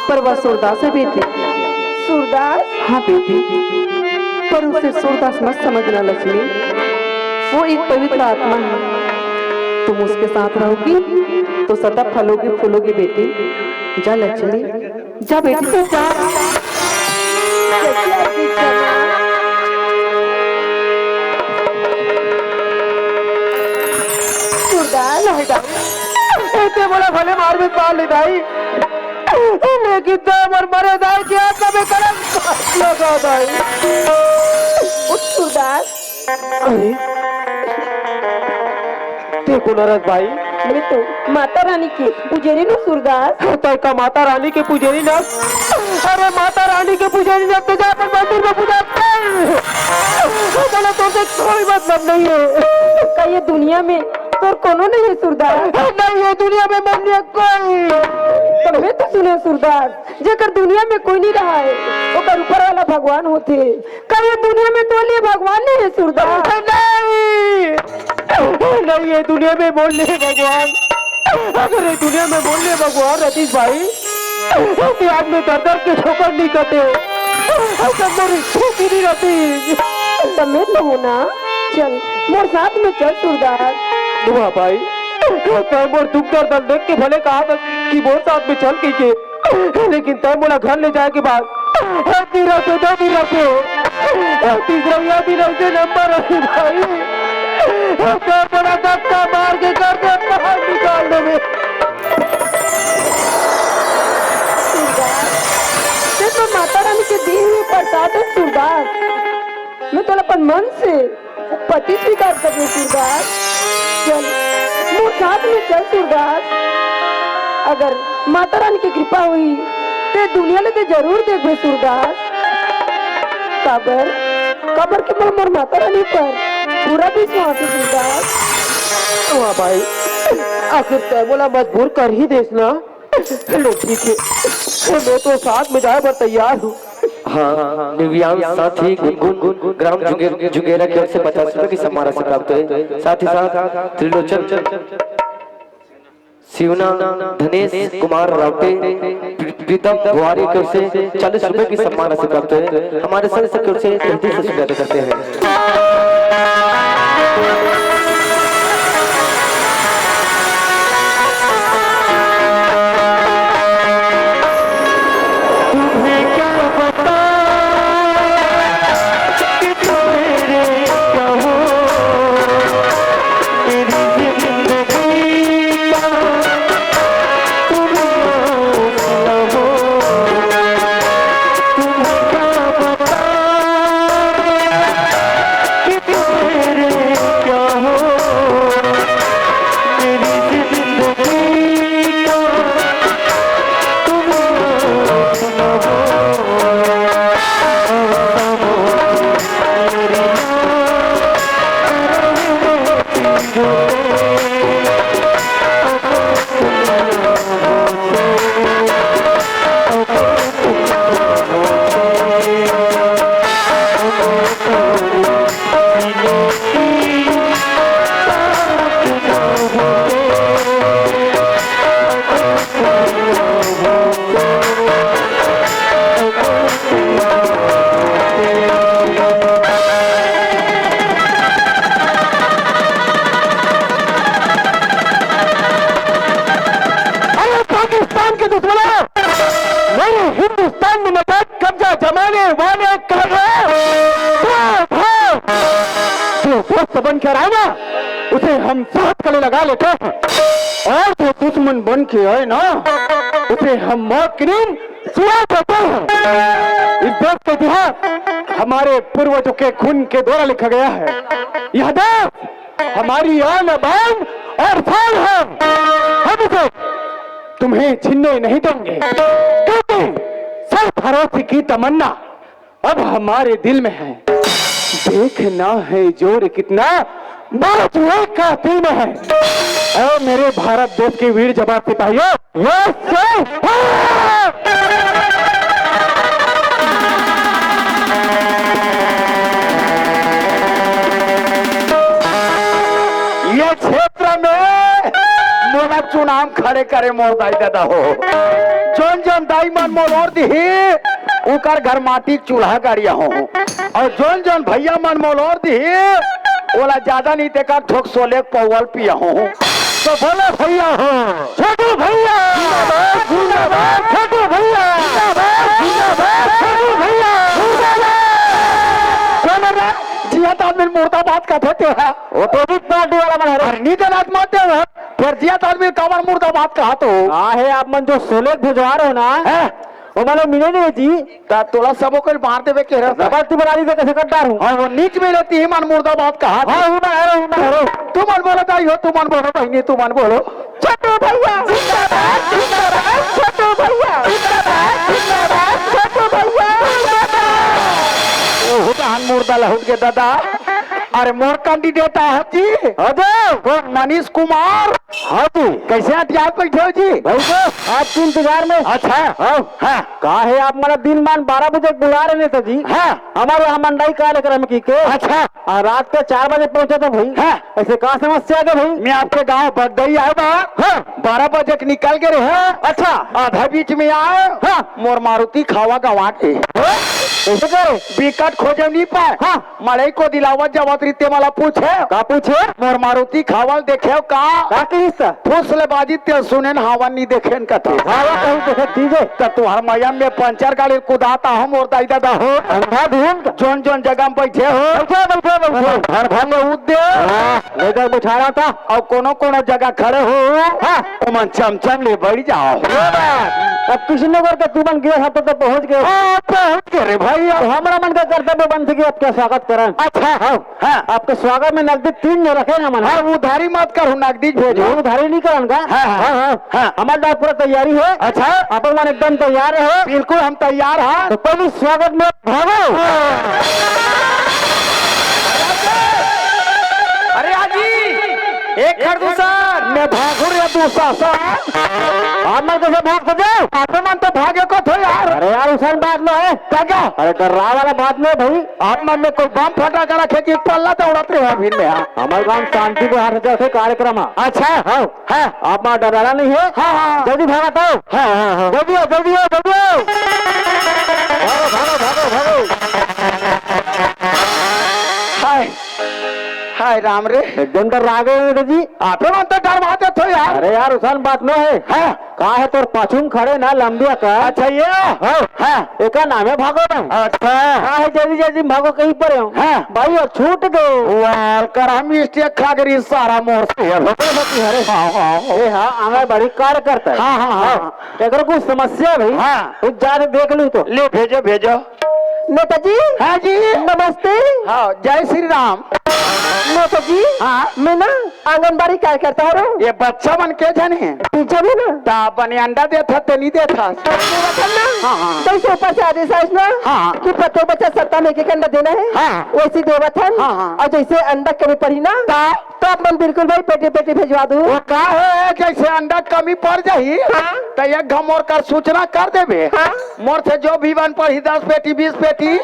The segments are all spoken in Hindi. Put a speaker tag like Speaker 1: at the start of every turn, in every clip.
Speaker 1: पर वह सूरदास है बेटी।
Speaker 2: सूरदास?
Speaker 1: हाँ बेटी, पर उसे सूरदास मत समझना लक्ष्मी, वो एक पवित्र आत्मा है। तुम उसके साथ रहोगी तो सदा फलोगी फूलोगी बेटी। जा लक्ष्मी, जा बेटी, तो जा।
Speaker 2: इतने बड़ा भले मार में पाल ले दाई, लेकिन तो मरे दाई क्या कभी कलम लगा दाई। सूरदास, अरे देखो नरस भाई, मैं तो माता रानी के पुजारी न सूरदास। तो का माता रानी के पुजारी न? अरे माता रानी के पुजारी न तो जाकर मंदिर में पूजा कर। तो कोई मतलब नहीं है का ये दुनिया में तो कोनो नहीं है सूरदास। नहीं है दुनिया में मन्य कोई। तो मैं तो सुने सूरदास, जेकर दुनिया में कोई नहीं रहा है वो कर ऊपर वाला भगवान होते। का ये दुनिया में तो लिए भगवान नहीं है सूरदास? नहीं है दुनिया में बोल ले भगवान। अगर ये दुनिया में बोल ले भगवान रतीश भाई, आज में दर दर के ठोकर नहीं करते, नहीं रहती। तो मैं तो हूँ ना, चल मोर साथ में चल सूरदास। दुआ भाई, तय मोर दुख दर्द देख के भले कहा था कि मोर साथ में चल के, लेकिन तय मोला घर ले जाए के बाद तीसरा से नंबर है भाई, बड़ा धक्का मार के घर से बाहर निकाल दे। तो माता रानी के दी हुई प्रसाद है सूरदास, मैं तो अपन मन से पति स्वीकार करने सूरदास। चल मोर साथ में चल सूरदास। अगर माता रानी की कृपा हुई तो दुनिया ले तो जरूर देखे सूरदास। कबर कबर के मोर माता रानी पर पूरा विश्वास है सूरदास। हाँ भाई, आखिर तय बोला मजबूर कर ही देना। चलो ठीक है, मैं तो साथ में जाए पर तैयार हूँ।
Speaker 3: हाँ, दिव्यांग साथी गुनगुन ग्राम जुगेरा की ओर से 50 रुपए की सम्मान राशि प्राप्त है। साथ ही साथ त्रिलोचन शिवना धनेश कुमार रावटे प्रीतम बुआरी की ओर से 40 रुपए की सम्मान राशि प्राप्त है। हमारे सदस्य की ओर से 33 रुपए करते हैं।
Speaker 2: बन कर आए ना, उसे हम साथ गले लगा लेते हैं, और जो दुश्मन बन के आए ना, उसे हम मौत की नींद सुला देते हैं। इस देश का इतिहास हमारे पूर्वजों के खून के द्वारा लिखा गया है। यह देश हमारी आन बान और शान है। हम इसे तुम्हें छीनने नहीं देंगे, क्योंकि सरफरोशी की तमन्ना अब हमारे दिल में है। देखना है जोर कितना बाजुए का दिल में है। और मेरे भारत देश के वीर जवान सिपाहियों, ये क्षेत्र में मोला चुनाव खड़े करे मोर दाई दादा हो। जोन जोन दाई मन मोल और दी उकर घर माटी चूल्हा गाड़िया हो और जोन जोन भैया मन मोल और दी ओला ज्यादा नहीं तेकर ठोक सोले पौवल पिया हो तो बोले भैया हो छोटू भैया छोटू भैया छोटू भैया जिया आदमी मुर्दाबाद का थे वो तो भी पार्टी वाला बना रहे नीचे रात मारते हो फिर जिया आदमी कवर मुर्दाबाद कहा तो
Speaker 4: आहे आप मन जो सोले भिजवा रहे हो ना
Speaker 2: है
Speaker 4: वो मैंने मिले नहीं जी
Speaker 2: ता तोला सबो को मार देवे के रहा
Speaker 4: जबरदस्ती बना दी तो कैसे कट्टार हूँ
Speaker 2: और वो नीच में रहती है मन मुर्दाबाद कहा
Speaker 4: हाँ हूँ मैं
Speaker 2: तू मन बोलो दाई हो तू मन बोलो बहनी तू मन बोलो
Speaker 4: छोटू भैया जिंदाबाद जिंदाबाद छोटू भैया जिंदाबाद जिंदाबाद छोटू भैया
Speaker 2: ओ हुदान मुर्दा लहुट के दादा अरे मोर कैंडिडेट है जी
Speaker 4: अरे
Speaker 2: मनीष कुमार
Speaker 4: हाँ जी
Speaker 2: कैसे हथियार बैठे हो जी
Speaker 4: भाई साहब आपके इंतजार में
Speaker 2: अच्छा हाँ
Speaker 4: कहा है आप मेरा दिन मान 12 बजे बुला रहे थे जी
Speaker 2: हाँ
Speaker 4: हमारे यहाँ मंडाई कार्यक्रम की के
Speaker 2: अच्छा
Speaker 4: और रात के 4 बजे पहुंचे थे भाई
Speaker 2: हाँ
Speaker 4: ऐसे कहा समस्या है भाई
Speaker 2: मैं आपके गांव बगदई आया बा हाँ 12 बजे के निकल के रहे
Speaker 4: अच्छा
Speaker 2: आधा बीच में आए हाँ मोर मारुति खावा गवा के
Speaker 4: कैसे करे
Speaker 2: विकट खोजे नहीं पाए
Speaker 4: हाँ
Speaker 2: मड़ई को दिलावत जब रीते वाला पूछे
Speaker 4: का पूछे
Speaker 2: मोर मारुति खावल देखे का
Speaker 4: की हिस्सा
Speaker 2: फुसलेबाजी ते सुने हवा नहीं देखे कथे
Speaker 4: हवा कहीं देखे चीजें
Speaker 2: तो तुम्हार मैया में पंचर गाड़ी कुदाता हम और दाई दादा हो
Speaker 4: अंधा धूम
Speaker 2: जोन जोन जगह में बैठे हो घर घर में उद दे
Speaker 4: लेकर बिठा रहा था
Speaker 2: और कोनो कोनो जगह खड़े हो मन चमचम ले बढ़ जाओ
Speaker 4: अब कृष्णनगर के तुमन गए हाथों तक पहुंच गए
Speaker 2: पहुंच गए रे भाई
Speaker 4: तो हमारा मन का कर्तव्य बन सके आपका स्वागत करें
Speaker 2: अच्छा हाँ
Speaker 4: आपके स्वागत में नकदी 3 जो रखे ना मन
Speaker 2: हाँ उधारी मत करो नकदी भेजो
Speaker 4: उधारी नहीं करन का
Speaker 2: हाँ
Speaker 4: हमारे पास पूरा तैयारी है
Speaker 2: अच्छा
Speaker 4: आप मन एकदम तैयार है
Speaker 2: बिल्कुल हम तैयार हैं
Speaker 4: तो पहले स्वागत में भागो
Speaker 3: अरे आजी एक खरदूसर
Speaker 2: मैं भागू रे दूसरा सा
Speaker 4: आप मन कैसे भाग सके
Speaker 2: आप मन तो भागे को थे यार
Speaker 4: अरे यार उसन बात लो है
Speaker 2: क्या
Speaker 4: अरे डरा वाला बात नहीं भाई
Speaker 2: आप मन में कोई बम फटा कर रखे कि पल्ला दौड़ाते हो अभी में
Speaker 4: हमारे गांव शांति के हाथ से कार्यक्रम है
Speaker 2: अच्छा हाँ हाँ
Speaker 4: आप वहाँ डराना नहीं है
Speaker 2: हाँ हाँ
Speaker 4: जल्दी भागा तो
Speaker 2: हाँ हाँ
Speaker 4: जल्दी आओ जल्दी आओ जल्दी आओ भागो भागो भागो भागो
Speaker 2: हाय हाय राम रे
Speaker 4: एकदम डर आ गए जी
Speaker 2: आप मन तो डरवाते थे यार
Speaker 4: अरे यार उसन बात न है
Speaker 2: हाँ
Speaker 4: कहा है तोर पाछुम खड़े ना लंबिया का
Speaker 2: अच्छा ये हाँ
Speaker 4: एक नाम है भागो ना
Speaker 2: अच्छा
Speaker 4: कहा है जल्दी जल्दी भागो कहीं पर हो
Speaker 2: हाँ
Speaker 4: भाई और छूट गए
Speaker 2: वाल कर हम स्टेक खा गई सारा मोर से
Speaker 4: अरे हाँ हाँ आगे बड़ी कार्य करता है
Speaker 2: हाँ हाँ हाँ
Speaker 4: अगर कुछ समस्या है भाई
Speaker 2: हाँ
Speaker 4: कुछ जाके देख लूं तो
Speaker 2: ले भेजो भेजो
Speaker 4: नेताजी
Speaker 2: हाँ जी
Speaker 4: नमस्ते
Speaker 2: हाँ जय श्री राम
Speaker 4: नेताजी
Speaker 2: हाँ
Speaker 4: मैं ना आंगनबाड़ी क्या करता हूँ
Speaker 2: ये बच्चा बन के जाने
Speaker 4: पीछे भी ना
Speaker 2: ता बने अंडा देता तो नहीं देता हाँ हाँ
Speaker 4: कैसे ऊपर से आदेश है ना
Speaker 2: हाँ
Speaker 4: कि प्रत्येक बच्चा 7 में एक अंडा देना है
Speaker 2: हाँ
Speaker 4: वैसे देवथन
Speaker 2: हाँ, हाँ।
Speaker 4: और जैसे अंडा कमी पड़ी ना तो आप मन बिल्कुल भाई पेटे पेटे भिजवा दूँ
Speaker 2: वो का है जैसे अंडा कमी पड़ जाही तो एक घमोर कर सूचना कर देवे मोर से जो भी बन पड़ी 10 पेटी 20 पेटी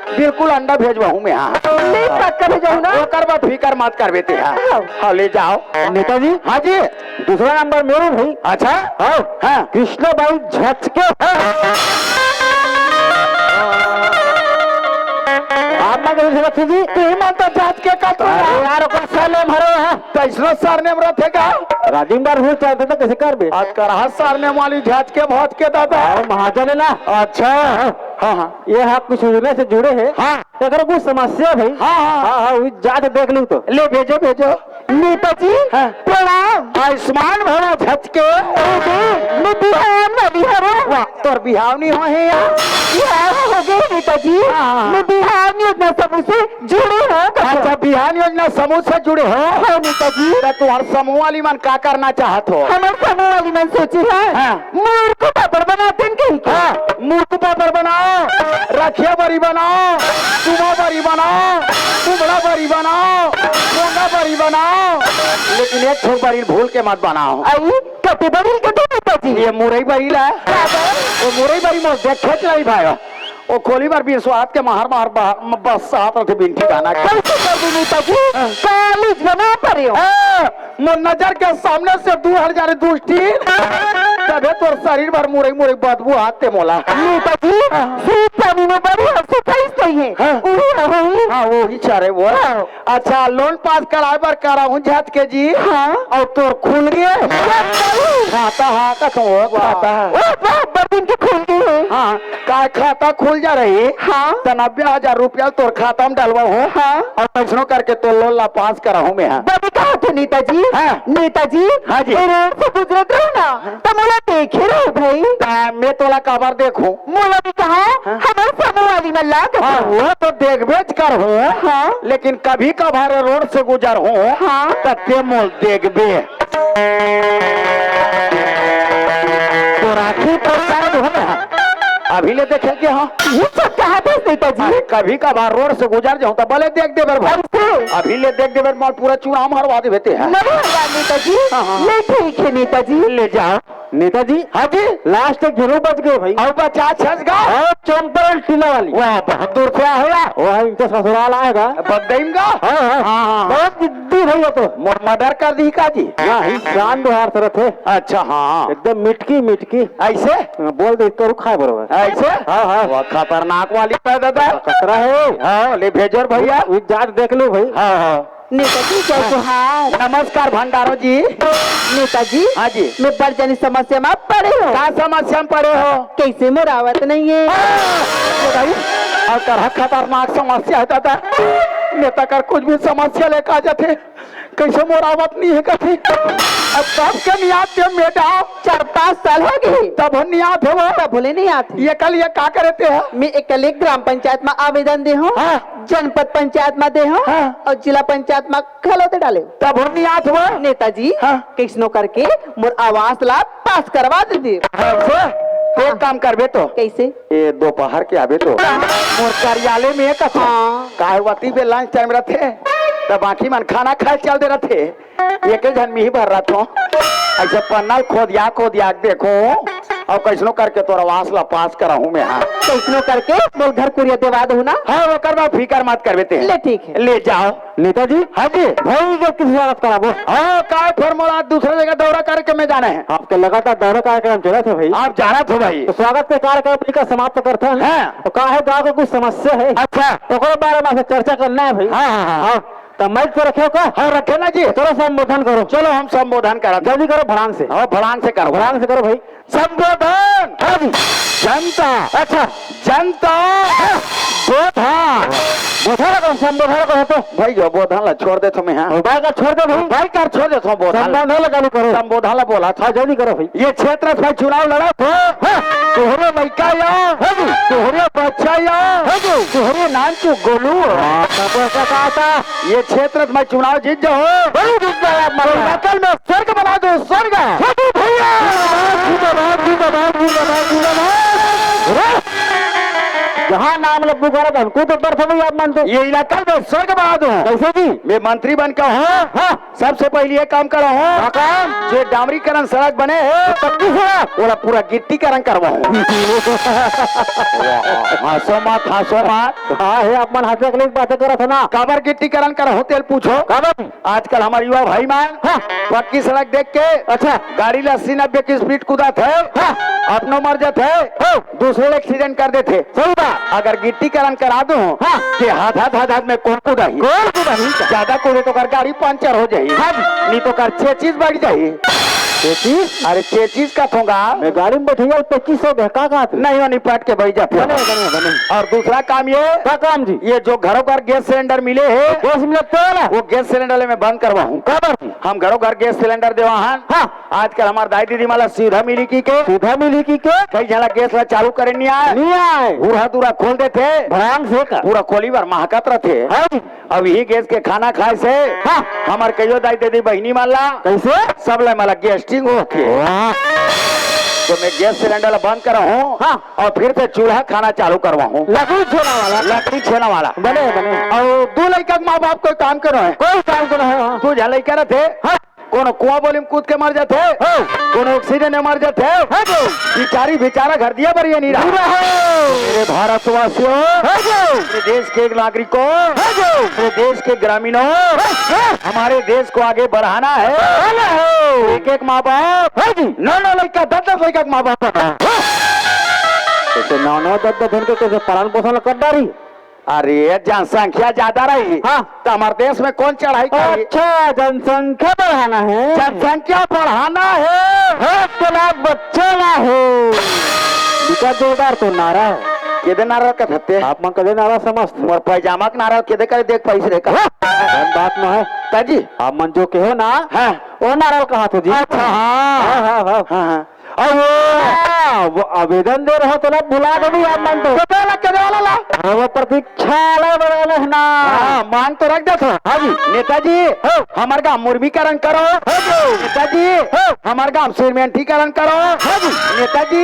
Speaker 2: बिल्कुल अंडा भेजवाऊँ मैं हाँ
Speaker 4: नहीं पक्का भिजवाऊँ ना
Speaker 2: वो करवा फिकर मत कर बेटे हाँ ले जाओ
Speaker 4: नेताजी
Speaker 2: हाँ जी
Speaker 4: दूसरा नंबर मेरे भाई
Speaker 2: अच्छा
Speaker 4: हाँ
Speaker 2: हाँ
Speaker 4: कृष्ण भाई झचके आप ना कहीं रखे जी
Speaker 2: तो जांच के का तो
Speaker 4: यार ओकर सरनेम हरो है
Speaker 2: कैसनो सरनेम रखेगा
Speaker 4: राजिमबार हुई चाहते तो कैसे कर बे
Speaker 2: आज कर सरनेम वाली जांच के भौज के दादा
Speaker 4: महाजन है ना
Speaker 2: अच्छा हाँ हाँ
Speaker 4: ये हाँ कुछ योजना से जुड़े हैं
Speaker 2: हाँ
Speaker 4: अगर कुछ समस्या भाई
Speaker 2: हाँ हाँ
Speaker 4: हाँ हाँ जाके देख लूँ तो
Speaker 2: ले भेजो भेजो
Speaker 4: नेताजी
Speaker 2: हाँ।
Speaker 4: प्रणाम
Speaker 2: आयुष्मान भरा झटके
Speaker 4: मैं बिहार में बिहार
Speaker 2: वाह तोर बिहाव नहीं हो है यार
Speaker 4: हो गए नेताजी
Speaker 2: हाँ।
Speaker 4: मैं बिहार में अपना समूह से जुड़े हैं
Speaker 2: अच्छा बिहान योजना समूह से जुड़े हो
Speaker 4: हाँ नेताजी
Speaker 2: तो तुम्हारे समूह वाली मन क्या करना चाहत हो
Speaker 4: हमारे समूह वाली मन सोची है
Speaker 2: हाँ।
Speaker 4: मूर्ख को पापड़ बनाते हैं कहीं का
Speaker 2: हाँ मूर्ख पापड़ बनाओ रखिया बड़ी बनाओ तुमा बड़ी बनाओ कुबड़ा बड़ी बनाओ गोंगा बड़ी बनाओ लेकिन एक ठोक बड़ी भूल के मत बनाओ
Speaker 4: आई कटे बड़ी कटे नेताजी
Speaker 2: ये मुरई बड़ी ला वो मुरई बड़ी मोर देख खेच लाई भाई वो खोली बार भी स्वाद के मार मार बस साथ रखे बिंठी गाना
Speaker 4: कैसे कर दूं नेताजी कॉलेज बना पड़े हो
Speaker 2: मोर नजर के सामने से 2000 दुष्टी तबे तोर शरीर भर मुरई मुरई बदबू आते मोला।
Speaker 4: नेताजी सूप पानी में बड़ी सफाई सही है
Speaker 2: हाँ वो ही चारे वो। अच्छा लोन पास कराए बार करा हूँ झट के जी।
Speaker 4: हाँ
Speaker 2: और तोर खुल गए खाता हाँ का खाता
Speaker 4: बर्तन के खोल गए हैं।
Speaker 2: हाँ का खाता खुल जा रही।
Speaker 4: हाँ
Speaker 2: 90,000 रुपया तोर खाता में डलवा हूँ।
Speaker 4: हाँ
Speaker 2: और पैसों करके तो लोन ला पास करा हूँ मैं।
Speaker 4: बड़ी कहा थे नेताजी।
Speaker 2: हाँ।
Speaker 4: नेताजी
Speaker 2: हाँ जी।
Speaker 4: ए रोड से गुजरत रहो ना तो मुझे देखे रहो भाई।
Speaker 2: मैं तोला काबर देखूं।
Speaker 4: मुझे भी कहा हमारे समूह वाली मल्ला
Speaker 2: हाँ वो तो देख बेच कर हूँ।
Speaker 4: हाँ
Speaker 2: लेकिन कभी कभार रोड से गुजर हूँ।
Speaker 4: हाँ
Speaker 2: तत्ते मोल देख बे तो राखी परेशान हो ना अभी ले देखे कि हाँ
Speaker 4: ये सब कहा थे नेताजी।
Speaker 2: कभी कभार रोड से गुजर जाऊँ तो भले देख दे भाई। अभी ले देख दे माल पूरा चूड़ा मारवा दे बेटे हैं।
Speaker 4: नेताजी ये ठीक है नेताजी।
Speaker 2: ले जाओ नेताजी। हाँ जी लास्ट तक जरूर बच गए भाई। और बचा छस गा और चंपल टीला वाली वाह बहुत दूर से आया वह इनके ससुराल आएगा बदईम का। हाँ बहुत जिद्दी भैया तो मर्डर कर दी का जी। नहीं शान दोहार तरफ है। अच्छा हाँ एकदम मिटकी मिटकी ऐसे बोल दे तो रुखा बरोबर ऐसे। हाँ वह खतरनाक वाली पैदा खतरा है। हाँ ले भेजो भैया जांच देख लो भाई। हाँ
Speaker 4: नेताजी जय जोहार।
Speaker 2: नमस्कार भंडारो जी।
Speaker 4: नेताजी
Speaker 2: हाँ जी
Speaker 4: मैं बड़ जानी समस्या में पड़े हो।
Speaker 2: क्या समस्या में पड़े हो।
Speaker 4: कैसे मुरावत नहीं है।
Speaker 2: और तरह खतरनाक समस्या है दादा। नेता कर कुछ भी समस्या लेकर आ जाते कैसे मोरावत नहीं है कभी। अब कब के नियात थे बेटा
Speaker 4: 4-5 साल हो गए
Speaker 2: तब नियात है वो
Speaker 4: तब बोले नहीं आते।
Speaker 2: ये कल ये क्या करते हैं।
Speaker 4: मैं एक ग्राम पंचायत में आवेदन दे हो।
Speaker 2: हाँ।
Speaker 4: जनपद पंचायत में दे हो।
Speaker 2: हाँ।
Speaker 4: और जिला पंचायत में खलोते डाले।
Speaker 2: तब नियात हुआ
Speaker 4: नेताजी
Speaker 2: हाँ।
Speaker 4: कैसनो करके मोर आवास लाभ पास करवा दे।
Speaker 2: एक काम करबे तो
Speaker 4: कैसे
Speaker 2: ये दोपहर के आवे तो मोर कार्यालय में एक काहवती पे लंच टाइम रहते तब बाकी मन खाना खाए चल दे रहते एक जन में ही भर रहा था ऐसे पन्ना खोदिया देखो और कैसनो करके तोरा आवास ला पास करा हूँ मैं। हाँ
Speaker 4: कैसनो करके मोर घर कुरिया देवा दो ना।
Speaker 2: हाँ वो करवा फिकर मत करबे
Speaker 4: ले ठीक है
Speaker 2: ले जाओ नेताजी। हाँ जी भाई जो किस बात कराबो। हाँ काय फॉर्मूला दूसरे जगह दौरा करके मैं जाना है। आपके लगातार दौरा कार्यक्रम चला थे भाई। आप जाना थे भाई तो स्वागत के कार्यक्रम का समाप्त करते हैं। तो कहा है गाँव को कुछ समस्या है। अच्छा तो बारे में चर्चा करना है भाई। हाँ तो माइक पे रखे का। हाँ रखे ना जी। चलो संबोधन करो। चलो हम संबोधन करा जल्दी करो भड़ांग से। हाँ भड़ांग से करो भाई संबोधन। हाँ जी जनता। अच्छा जनता संबोधन करो भाई जो बोधन ला छोड़ दे तुम्हें। हाँ भाई का छोड़ दे भाई का छोड़ दे तुम बोधन चालू करो संबोधन ला बोला था जल्दी करो भाई। ये क्षेत्र में चुनाव लड़ा था तोहरे लड़का तोहरे बच्चा तोहरे नाम क्यों गोलू ये क्षेत्र में चुनाव जीत जाओ नकल में स्वर्ग बना दो स्वर्ग जहाँ नाम लोग पुकारा हमको तो प्रथम आप मानते ये इलाका में स्वर्ग बना दो। कैसे जी मैं मंत्री बन का हूँ। हाँ सबसे पहले ये काम करा हूँ काम जो डामरीकरण सड़क बने पक्की सड़क पूरा गिट्टीकरण करवाऊँ। हंसो मत हाँ है आप मन हंसे के बातें करा था ना काबर गिट्टीकरण करा हो तेल पूछो काबर आजकल हमारे युवा भाई मान पक्की सड़क देख के अच्छा गाड़ी 80-90 की स्पीड कूदा थे अपनो मर जाते दूसरे एक्सीडेंट कर देते। सही बात अगर गिट्टीकरण करा दूं कि हाथ में कौन कूदा ज्यादा कूदे तो कर गाड़ी पंचर हो जाये। नहीं तो कर 6 चीज बढ़ जाये। 6 अरे 6 चीज का थोगा मैं गाड़ी में बैठे 2500 धक्का का नहीं निपट के बैठ जाते। और दूसरा काम ये क्या काम जी ये जो घरों घर गैस सिलेंडर मिले है गैस मिले वो गैस सिलेंडर में बंद करवाऊँ कबर हम घरों घर गैस सिलेंडर देवा। हाँ आजकल हमारे दाई दीदी माला सीधा मिली की कई जला गैस ला चालू करे नहीं आए पूरा खोल देते भड़ांग से पूरा खोली बार महकत रहते। अब यही गैस के खाना खाए से हमारे कईयो दाई दीदी बहनी माला कैसे सब ला माला गैस्ट्रिक होके तो मैं गैस सिलेंडर बंद करा हूँ। और फिर से चूल्हा खाना चालू करवा हूँ लकड़ी छेना वाला बने और 2 लड़का माँ बाप कोई काम करो है कोई काम करो है तू जहाँ लड़का रहते कोनो कुआं बोली में कूद के मर जाते कोनो एक्सीडेंट में मर जाते बेचारा घर दिया पर ये नहीं रहा। मेरे भारतवासियों मेरे देश के नागरिकों मेरे देश के ग्रामीणों हमारे देश को आगे बढ़ाना है एक एक माँ बाप है जी, नौ नौ लड़का 10-10 लड़का के माँ बाप है।
Speaker 5: कैसे 9-9 10-10 दिन के कैसे पालन पोषण कर डाली।
Speaker 2: अरे जनसंख्या ज्यादा रही
Speaker 5: हाँ।
Speaker 2: तो हमारे देश में कौन चढ़ाई करी?
Speaker 5: अच्छा जनसंख्या बढ़ाना है,
Speaker 2: जनसंख्या बढ़ाना है।
Speaker 5: 1 लाख बच्चे ना हो बिका जोरदार तो नारा है।
Speaker 2: केदे नारा का थते
Speaker 5: आप मन कदे नारा समझते
Speaker 2: मोर पैजामा के नारा केदे करे देख पैसे रे का
Speaker 5: बात न है
Speaker 2: ताजी।
Speaker 5: आप मन जो के हो ना
Speaker 2: हाँ
Speaker 5: वो नारा कहा थे जी।
Speaker 2: अच्छा हाँ
Speaker 5: हाँ हाँ
Speaker 2: हाँ
Speaker 5: वो आवेदन दे रहे हो तो ना भुला दो आप मन तो
Speaker 2: केदे वाला ला
Speaker 5: वो प्रतीक्षालय बना है ना।
Speaker 2: हाँ मांग तो रख दे तो। हाँ जी नेताजी हमारे गाँव मुर्मीकरण करो। नेताजी हमारे गाँव सीमेंटीकरण करो। नेताजी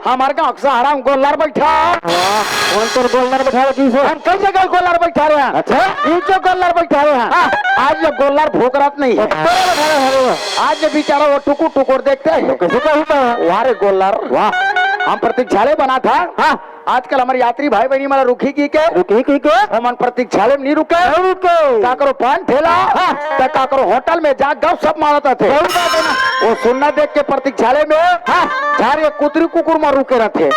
Speaker 2: हमारे गाँव सहारा में गोलर बैठा।
Speaker 5: कौन तो गोलर बैठा की से
Speaker 2: हम कई जगह गोलर बैठा रहे हैं।
Speaker 5: अच्छा
Speaker 2: नीचे गोलर बैठा रहे हैं। आज ये गोलर भूख रहा नहीं है। आज ये बेचारा वो टुकुर टुकुर देखते हैं
Speaker 5: कैसे कहता है
Speaker 2: वारे गोलर वाह हम प्रतीक्षालय बना था। हाँ आजकल हमारे यात्री भाई बहनी हमारा रुकी की के हम प्रतीक्षालय में नहीं रुके क्या करो पान ठेला तो क्या करो होटल में जा गप सब मारता थे। वो सुनना देख के प्रतीक्षालय में झारे कुतरी कुकुर में रुके रहते।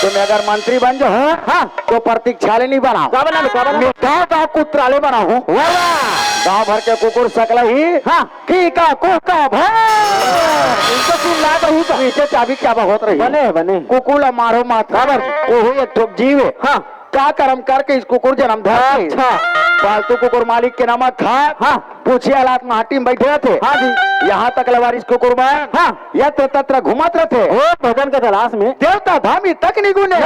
Speaker 2: तुम अगर मंत्री बन जाओ तो प्रतीक्षालय नहीं बनाओ, गाँव गाँव कुत्रालय बनाओ। गाँव भर के कुकुर सकला ही की का कुका इनको सुन ला रही तो पीछे चाबी क्या होत रही
Speaker 5: बने
Speaker 2: कुकुर मारो मात खबर वो एक ठोक जीव है। हाँ क्या कर्म करके इस कुकुर जन्म धर। अच्छा फालतू कुकुर मालिक के नाम था। हाँ पूछे हालात में हाटी में बैठे थे। हाँ जी यहाँ तक लवारिस कुकुर में हाँ यत्र तत्र घुमत रहते
Speaker 5: भजन के तलाश में
Speaker 2: देवता धामी तक नहीं गुने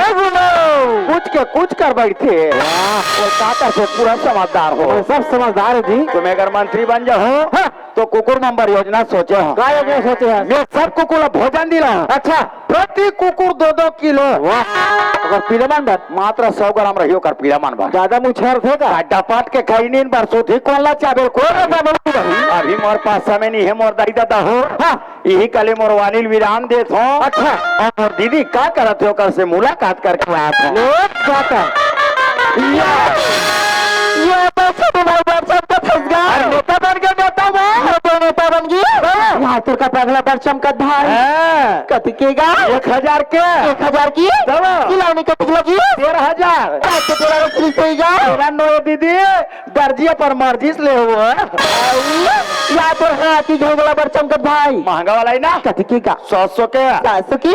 Speaker 2: पूछ के कुछ कर बैठे और काका से पूरा समझदार हो।
Speaker 5: सब समझदार है जी।
Speaker 2: तुम अगर मंत्री बन जाओ तो कुकुर नंबर योजना सोचे हो।
Speaker 5: क्या योजना सोचे हैं?
Speaker 2: मैं सब कुकुर भोजन दिला। अच्छा प्रति कुकुर 2-2 किलो।
Speaker 5: अगर पीलामान बात
Speaker 2: मात्र 100 ग्राम रहियो कर पीलामान बात
Speaker 5: ज्यादा मुझे थे का
Speaker 2: डपाट के खाई नींद बरसो थी कौन ला चाबे को अभी मोर पास समय नहीं है। मोर दाई दादा हो यही कले मोर वानिल विराम देत हो। अच्छा और दीदी क्या करते हो? कल से मुलाकात करके आया था। नेता बन गया नेता बन गया
Speaker 5: का पगला पर चमकत भाई कति के
Speaker 2: 1000 के
Speaker 5: 1000 की खिलाने का पिछला की
Speaker 2: 13,000 तेरा नो दीदी दर्जिया पर मर्जी से ले हुआ
Speaker 5: यहाँ पर हाथी झोंगला पर चमकत भाई
Speaker 2: महंगा वाला ही ना
Speaker 5: कति के
Speaker 2: 100 के
Speaker 5: 700 की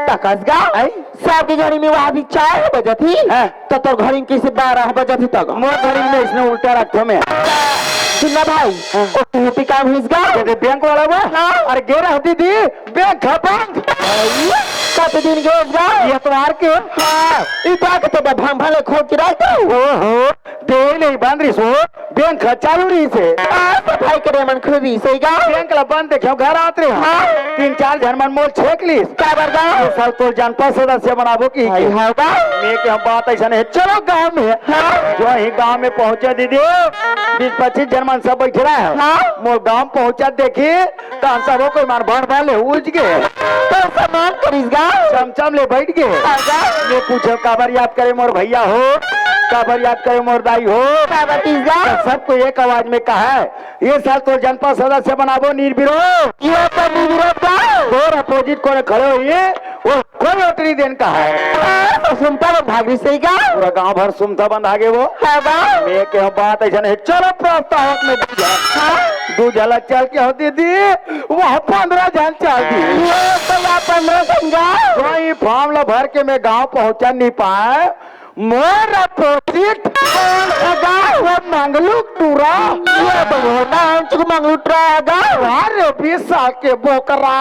Speaker 5: तकस गा सब की घड़ी में वहाँ भी 4 बजे थी तो तो घड़ी कैसे 12 बजे थी तक
Speaker 2: मोर घड़ी में इसने उल्टा रखो में
Speaker 5: सुनना भाई ओ काम हिस गा
Speaker 2: बैंक वाला वो अरे गे रहा दीदी बैंक बंद
Speaker 5: कत दिन के गा
Speaker 2: ये तुम्हार के
Speaker 5: ई बात तो भम भले खोल के रहते
Speaker 2: ओहो दे नहीं बंद रही सो बैंक चालू रही से
Speaker 5: भाई करे मन खुदी सही गा
Speaker 2: बैंक ला बंद देखो घर आते रहे 3-4 जन मन मोल छेक ली
Speaker 5: क्या बरगा
Speaker 2: ये साल तो जनपद सदस्य बनाबो की
Speaker 5: होगा
Speaker 2: मैं के हम बात ऐसा नहीं चलो गांव में जो ही गांव में पहुंचे दीदी 20-25 जन मन सब बैठ रहा है मोर गांव पहुंचा देखी तो सब कोई मार भर वाले उज गए
Speaker 5: तो सामान करिस गा
Speaker 2: चमचम ले बैठ गए। मैं पूछो काबर याद करे मोर भैया हो काबर याद करे मोर दाई हो तो सबको एक आवाज में कहा है ये साल तो जनपद सदस्य बनाबो निर्विरोध
Speaker 5: ये तो निर्विरोध
Speaker 2: और अपोजिट को खड़े हुए वो कोई नौकरी देन का है
Speaker 5: सुनता वो भागरी सही गा
Speaker 2: पूरा गांव भर सुनता बंद आगे वो मैं के बात ऐसा नहीं चलो प्रस्तावक में दू झलक चल के होती थी वह 15 जन चल दी
Speaker 5: 15 संगा
Speaker 2: वही फॉर्म ला भर के मैं गांव पहुंचा नहीं पाए मोर अपोजिट मंगलू टूरा
Speaker 5: ये बगोना चुक मंगलू ट्रागा
Speaker 2: अरे 20 साल के बोकरा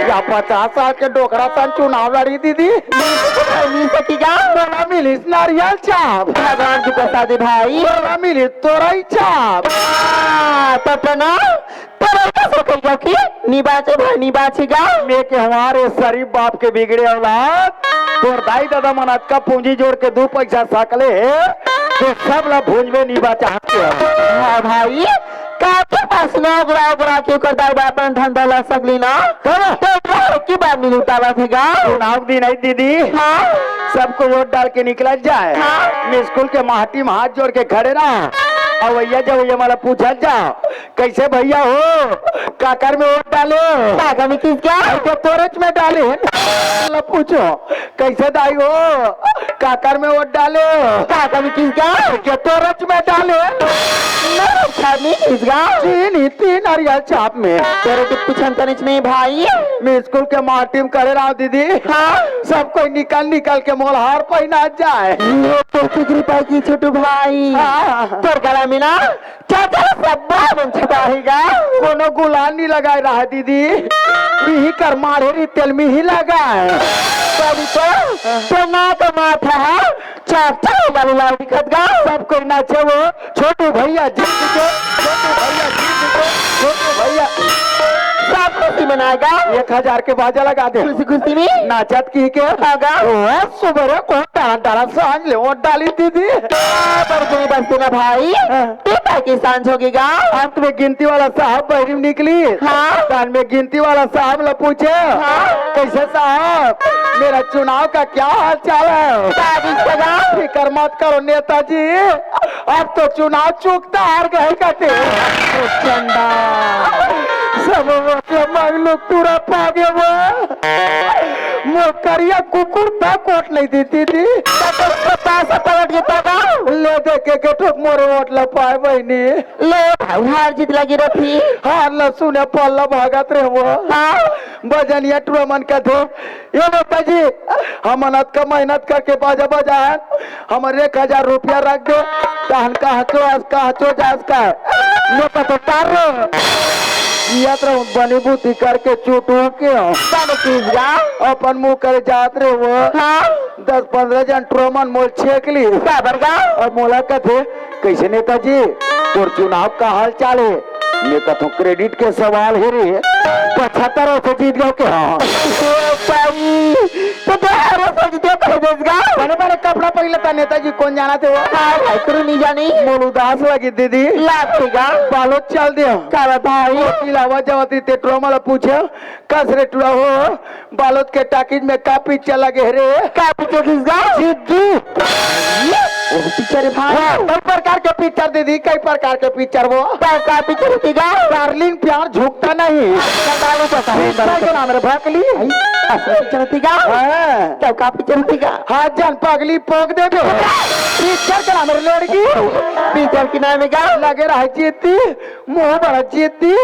Speaker 2: या 50 साल के डोकरा सन चुनाव लड़ी दीदी
Speaker 5: नहीं सकीगा
Speaker 2: बोला मिलिस नारियल चाप
Speaker 5: भगवान की प्रसाद भाई
Speaker 2: बोला मिलिस तोरई चाप
Speaker 5: पपना तोरई का सोकेगा की निबाचे भाई निबाचेगा
Speaker 2: मैं के हमारे शरीफ बाप के बिगड़े औलाद तोर दाई दादा मनत का पूंजी जोड़ के 2 पैसा सकले तो सब ला भूंज में निभा चाहते हैं।
Speaker 5: हाँ भाई काके पास ना गुरा गुरा क्यों कर दाई बापन धंधा ला सकली ना तो की बात नहीं लुटावा थेगा
Speaker 2: चुनाव दिन आई दीदी सबको वोट डाल के निकला जाए मैं स्कूल के माहटी में हाथ जोड़ के खड़े ना अवैया जवैया मला पूछत जाओ कैसे भैया हो काकर में वोट डाले
Speaker 5: काका में किस क्या
Speaker 2: तो तोरच में डाले ला पूछो कैसे दाई हो काकर में वोट डाले
Speaker 5: काका में किस क्या
Speaker 2: के तोरच में डाले
Speaker 5: नहीं किस क्या
Speaker 2: तीन नारियल चाप में
Speaker 5: तेरे के पूछन तनिच नहीं भाई
Speaker 2: मैं स्कूल के मार्टिम करे रहा हूँ दीदी
Speaker 5: हाँ
Speaker 2: सब कोई निकल के मोलहार पहना जाए
Speaker 5: ये तो कितनी पाई की छोटू भाई
Speaker 2: हाँ।
Speaker 5: तोर गला में ना चाचा सब बाबन छपाएगा
Speaker 2: कोनो गुलाल नहीं लगाए रहा दीदी यही कर मारे तेल में ही लगाए
Speaker 5: कभी तो ना तो माथा है चाचा वाली लाल दिखत गा
Speaker 2: सब कोई नाचे वो छोटू भैया जीत के छोटू भैया जीत के छोटू भैया
Speaker 5: सब खुशी मनाएगा
Speaker 2: 1000 के बाजा लगा दे
Speaker 5: खुशी खुशी में
Speaker 2: नाचत की के
Speaker 5: आगा
Speaker 2: सुबह को डाला सांझ ले वोट डाली दीदी
Speaker 5: पर कोई बसते ना भाई पिता की सांझ होगीगा
Speaker 2: अंत में गिनती वाला साहब बहरी में निकली
Speaker 5: हाँ।
Speaker 2: कान में गिनती वाला साहब ला पूछे
Speaker 5: हाँ।
Speaker 2: कैसे साहब मेरा चुनाव का क्या हाल चाल है फिक्र मत करो नेताजी अब तो चुनाव चूकता हार गए कहते
Speaker 5: चंदा
Speaker 2: सब मांग लोग पूरा पागे वो मोकरिया कुकुर था कोट नहीं देती थी
Speaker 5: पैसा पलट गया
Speaker 2: ले देखे के ठोक मोरे वोट ला पाए बहनी
Speaker 5: ले हार जीत लगी रही
Speaker 2: हार ला सुने पल्ला भागत रहे वो बजनिया टूरमन का थे ये नेताजी हम मेहनत करके बाजा बजाए हमारे 1000 रुपया रख दो तहन कहा जास का लोग तो तार यात्रा बनी बूती करके चूटू के अपन मुंह करे जात रहे वो 10-15 जन ट्रोमन मोल छेक ली और मोला कथे कैसे नेताजी तोर चुनाव का हाल चाल है मैं कहूँ क्रेडिट के सवाल है रे 75 से जीत गए के हाँ बने बने कपड़ा पहले था नेताजी कौन जाना थे वो
Speaker 5: नहीं जानी
Speaker 2: मोल उदास लगी दीदी
Speaker 5: लागा
Speaker 2: बालो चल दियो
Speaker 5: काला भाई
Speaker 2: इलावा जवती ते ट्रोमल पूछे कस रे टुड़ा हो बालोद के टाकिज में का पिक्चर लगे रे
Speaker 5: का पीछे किसका
Speaker 2: सिद्धू
Speaker 5: पिक्चर भाई
Speaker 2: कई प्रकार के पिक्चर दीदी कई प्रकार के पिक्चर वो
Speaker 5: का पीछे रुकेगा
Speaker 2: डार्लिंग प्यार झुकता नहीं पिक्चर के नाम रे भकली
Speaker 5: पिक्चर रुकेगा
Speaker 2: हाँ
Speaker 5: का पिक्चर रुकेगा
Speaker 2: हाथ जान पगली पोक दे दो पिक्चर के नाम रे लड़की
Speaker 5: पिक्चर की नाम है
Speaker 2: लगे रहा जीती मुंह बड़ा जीती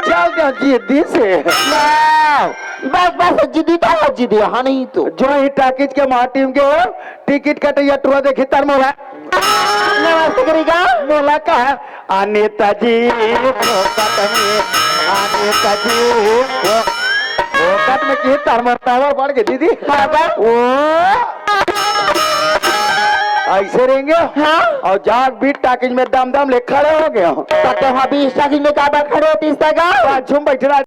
Speaker 2: चल दे जीती से
Speaker 5: बस जिद्दी था जिद्दी हाँ नहीं तो
Speaker 2: जो ही टाकिज के माँ टीम के टिकट कटे टुआ देखी तर मोला
Speaker 5: नमस्ते करेगा
Speaker 2: मोला का नेताजी फोकट में की तर मरतावर बढ़ गई दीदी ओ ऐसे रहेंगे
Speaker 5: हाँ
Speaker 2: और जाग भी टाकिज में दम दम ले खड़े हो गए
Speaker 5: तो वहाँ 20 टाकिज में काबा खड़े होती इसका
Speaker 2: झूम बैठ रहा